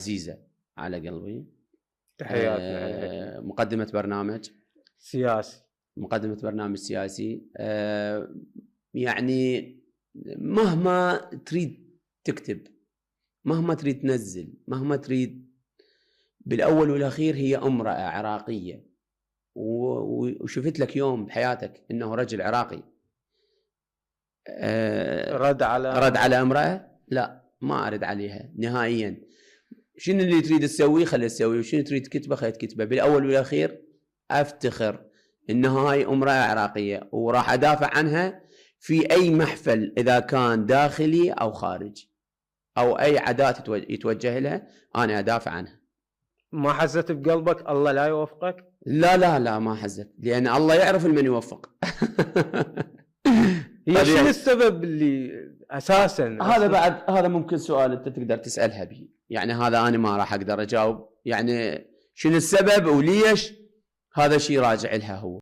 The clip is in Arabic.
عزيزة على قلبي. تحياتنا. مقدمة برنامج سياسي. مقدمة برنامج سياسي. يعني مهما تريد تكتب، مهما تريد تنزل، مهما تريد، بالأول والأخير هي امرأة عراقية، وشفت لك يوم بحياتك إنه رجل عراقي رد على امرأة؟ لا، ما أرد عليها نهائيا. شنو اللي تريد تسويه خلي تسويه، وشنو تريد تكتبه خلي تكتبه. بالأول والأخير أفتخر إن هاي امرأة عراقية، وراح أدافع عنها في أي محفل إذا كان داخلي أو خارجي، أو أي عادات يتوجه لها أنا أدافع عنها. ما حزت بقلبك الله لا يوفقك؟ لا لا لا، ما حزت، لأن الله يعرف من يوفق. هي شنو السبب اللي أساسا هذا بعد، هذا ممكن سؤال أنت تقدر تسألها به، يعني هذا أنا ما راح أقدر أجاوب، يعني شنو السبب وليش، هذا شيء راجع لها هو.